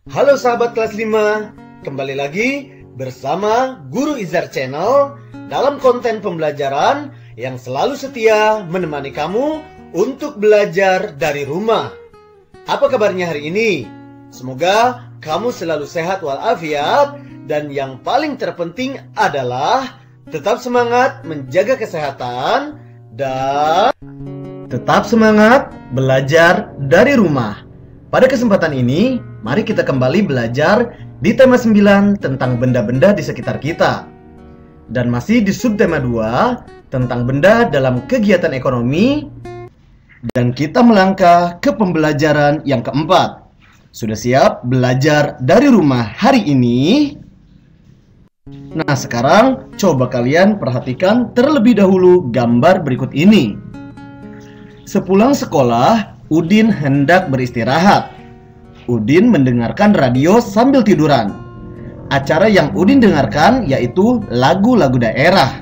Halo sahabat kelas 5, kembali lagi bersama Guru Izar Channel dalam konten pembelajaran yang selalu setia menemani kamu untuk belajar dari rumah. Apa kabarnya hari ini? Semoga kamu selalu sehat walafiat dan yang paling terpenting adalah tetap semangat menjaga kesehatan dan tetap semangat belajar dari rumah. Pada kesempatan ini, mari kita kembali belajar di tema 9 tentang benda-benda di sekitar kita. Dan masih di subtema 2 tentang benda dalam kegiatan ekonomi. Dan kita melangkah ke pembelajaran yang keempat. Sudah siap belajar dari rumah hari ini? Nah, sekarang coba kalian perhatikan terlebih dahulu gambar berikut ini. Sepulang sekolah, Udin hendak beristirahat. Udin mendengarkan radio sambil tiduran. Acara yang Udin dengarkan yaitu lagu-lagu daerah.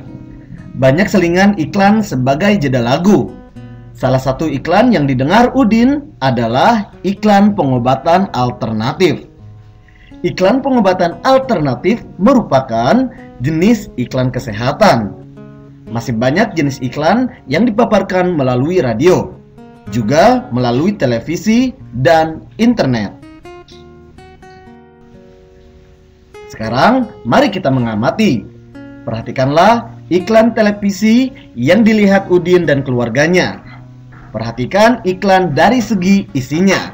Banyak selingan iklan sebagai jeda lagu. Salah satu iklan yang didengar Udin adalah iklan pengobatan alternatif. Iklan pengobatan alternatif merupakan jenis iklan kesehatan. Masih banyak jenis iklan yang dipaparkan melalui radio, juga melalui televisi dan internet. Sekarang, mari kita mengamati. Perhatikanlah iklan televisi yang dilihat Udin dan keluarganya. Perhatikan iklan dari segi isinya.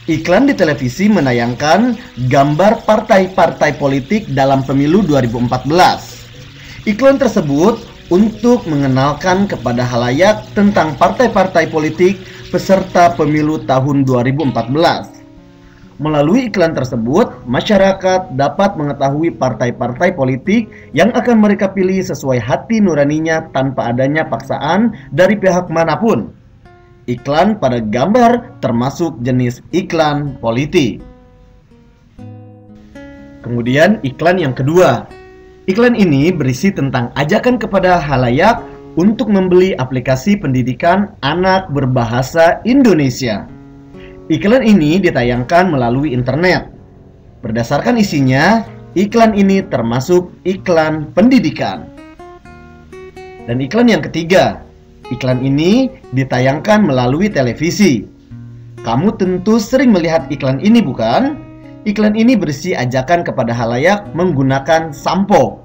Iklan di televisi menayangkan gambar partai-partai politik dalam pemilu 2014. Iklan tersebut untuk mengenalkan kepada halayak tentang partai-partai politik peserta pemilu tahun 2014. Melalui iklan tersebut, masyarakat dapat mengetahui partai-partai politik yang akan mereka pilih sesuai hati nuraninya tanpa adanya paksaan dari pihak manapun. Iklan pada gambar termasuk jenis iklan politik. Kemudian iklan yang kedua. Iklan ini berisi tentang ajakan kepada halayak untuk membeli aplikasi pendidikan anak berbahasa Indonesia. Iklan ini ditayangkan melalui internet. Berdasarkan isinya, iklan ini termasuk iklan pendidikan. Dan iklan yang ketiga, iklan ini ditayangkan melalui televisi. Kamu tentu sering melihat iklan ini, bukan? Iklan ini berisi ajakan kepada halayak menggunakan sampo.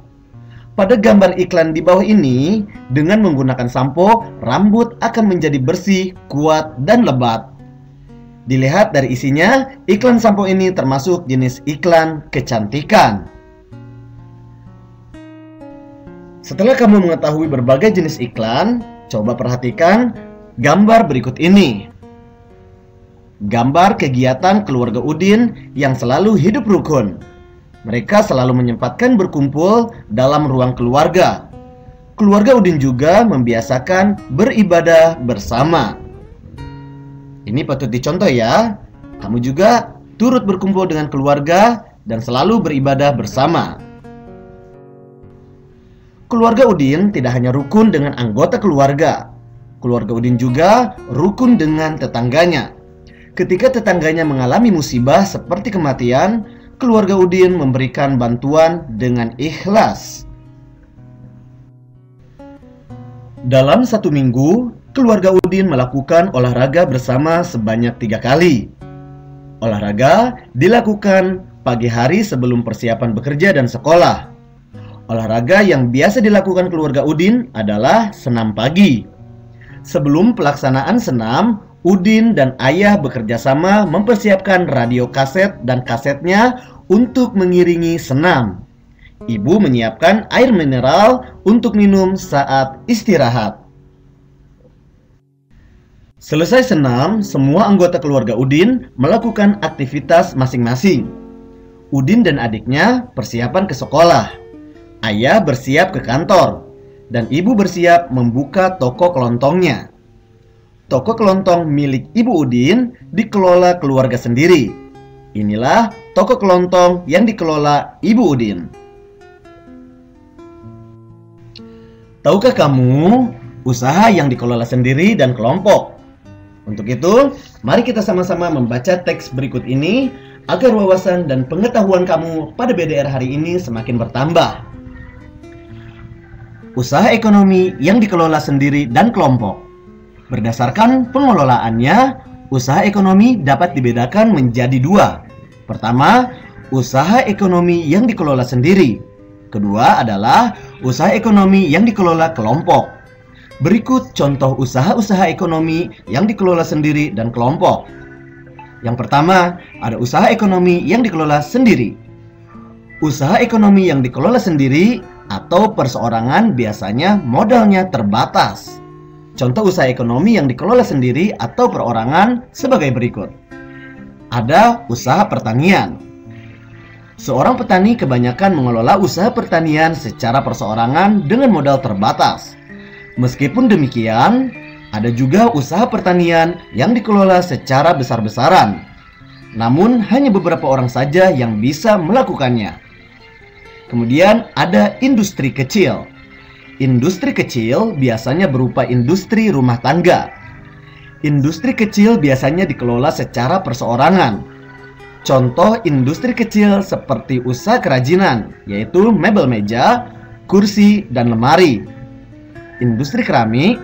Pada gambar iklan di bawah ini, dengan menggunakan sampo, rambut akan menjadi bersih, kuat, dan lebat. Dilihat dari isinya, iklan sampo ini termasuk jenis iklan kecantikan. Setelah kamu mengetahui berbagai jenis iklan, coba perhatikan gambar berikut ini. Gambar kegiatan keluarga Udin yang selalu hidup rukun. Mereka selalu menyempatkan berkumpul dalam ruang keluarga. Keluarga Udin juga membiasakan beribadah bersama. Ini patut dicontoh ya. Kamu juga turut berkumpul dengan keluarga dan selalu beribadah bersama. Keluarga Udin tidak hanya rukun dengan anggota keluarga. Keluarga Udin juga rukun dengan tetangganya. Ketika tetangganya mengalami musibah seperti kematian, keluarga Udin memberikan bantuan dengan ikhlas. Dalam satu minggu, keluarga Udin melakukan olahraga bersama sebanyak 3 kali. Olahraga dilakukan pagi hari sebelum persiapan bekerja dan sekolah. Olahraga yang biasa dilakukan keluarga Udin adalah senam pagi. Sebelum pelaksanaan senam, Udin dan ayah bekerja sama mempersiapkan radio kaset dan kasetnya untuk mengiringi senam. Ibu menyiapkan air mineral untuk minum saat istirahat. Selesai senam, semua anggota keluarga Udin melakukan aktivitas masing-masing. Udin dan adiknya persiapan ke sekolah. Ayah bersiap ke kantor. Dan ibu bersiap membuka toko kelontongnya. Toko kelontong milik Ibu Udin dikelola keluarga sendiri. Inilah toko kelontong yang dikelola Ibu Udin. Tahukah kamu usaha yang dikelola sendiri dan kelompok? Untuk itu, mari kita sama-sama membaca teks berikut ini agar wawasan dan pengetahuan kamu pada BDR hari ini semakin bertambah. Usaha ekonomi yang dikelola sendiri dan kelompok. Berdasarkan pengelolaannya, usaha ekonomi dapat dibedakan menjadi dua. Pertama, usaha ekonomi yang dikelola sendiri. Kedua adalah usaha ekonomi yang dikelola kelompok. Berikut contoh usaha-usaha ekonomi yang dikelola sendiri dan kelompok. Yang pertama, ada usaha ekonomi yang dikelola sendiri. Usaha ekonomi yang dikelola sendiri atau perseorangan biasanya modalnya terbatas. Contoh usaha ekonomi yang dikelola sendiri atau perorangan sebagai berikut. Ada usaha pertanian. Seorang petani kebanyakan mengelola usaha pertanian secara perseorangan dengan modal terbatas. Meskipun demikian, ada juga usaha pertanian yang dikelola secara besar-besaran. Namun hanya beberapa orang saja yang bisa melakukannya. Kemudian ada industri kecil. Industri kecil biasanya berupa industri rumah tangga. Industri kecil biasanya dikelola secara perseorangan. Contoh industri kecil seperti usaha kerajinan, yaitu mebel meja, kursi, dan lemari. Industri keramik,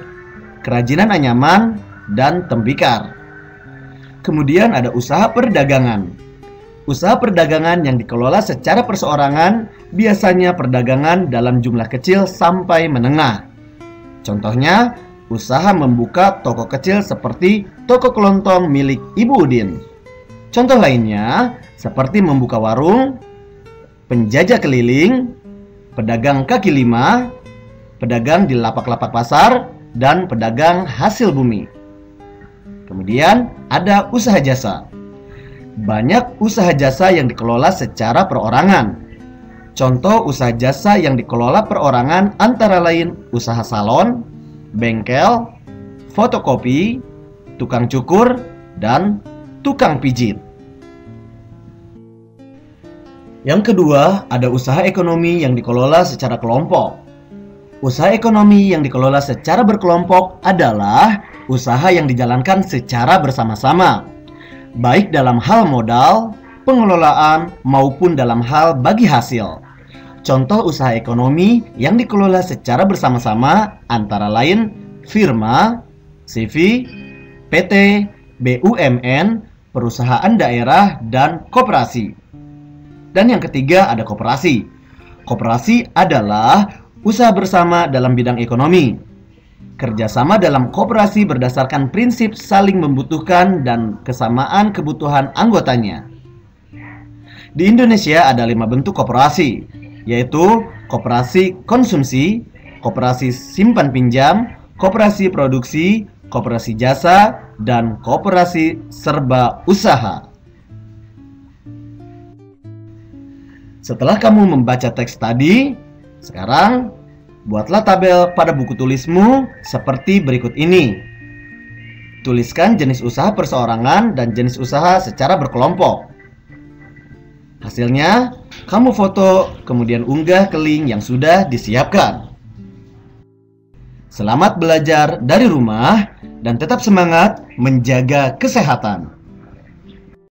kerajinan anyaman, dan tembikar. Kemudian ada usaha perdagangan. Usaha perdagangan yang dikelola secara perseorangan biasanya perdagangan dalam jumlah kecil sampai menengah. Contohnya, usaha membuka toko kecil seperti toko kelontong milik Ibu Udin. Contoh lainnya seperti membuka warung, penjajah keliling, pedagang kaki lima, pedagang di lapak-lapak pasar, dan pedagang hasil bumi. Kemudian ada usaha jasa. Banyak usaha jasa yang dikelola secara perorangan. Contoh usaha jasa yang dikelola perorangan antara lain usaha salon, bengkel, fotokopi, tukang cukur, dan tukang pijit. Yang kedua, ada usaha ekonomi yang dikelola secara kelompok. Usaha ekonomi yang dikelola secara berkelompok adalah usaha yang dijalankan secara bersama-sama, baik dalam hal modal, pengelolaan, maupun dalam hal bagi hasil. Contoh usaha ekonomi yang dikelola secara bersama-sama antara lain firma, CV, PT, BUMN, perusahaan daerah, dan koperasi. Dan yang ketiga ada koperasi. Koperasi adalah usaha bersama dalam bidang ekonomi. Kerjasama dalam koperasi berdasarkan prinsip saling membutuhkan dan kesamaan kebutuhan anggotanya. Di Indonesia ada 5 bentuk koperasi, yaitu koperasi konsumsi, koperasi simpan pinjam, koperasi produksi, koperasi jasa, dan koperasi serba usaha. Setelah kamu membaca teks tadi, sekarang buatlah tabel pada buku tulismu seperti berikut ini. Tuliskan jenis usaha perseorangan dan jenis usaha secara berkelompok. Hasilnya, kamu foto kemudian unggah ke link yang sudah disiapkan. Selamat belajar dari rumah dan tetap semangat menjaga kesehatan.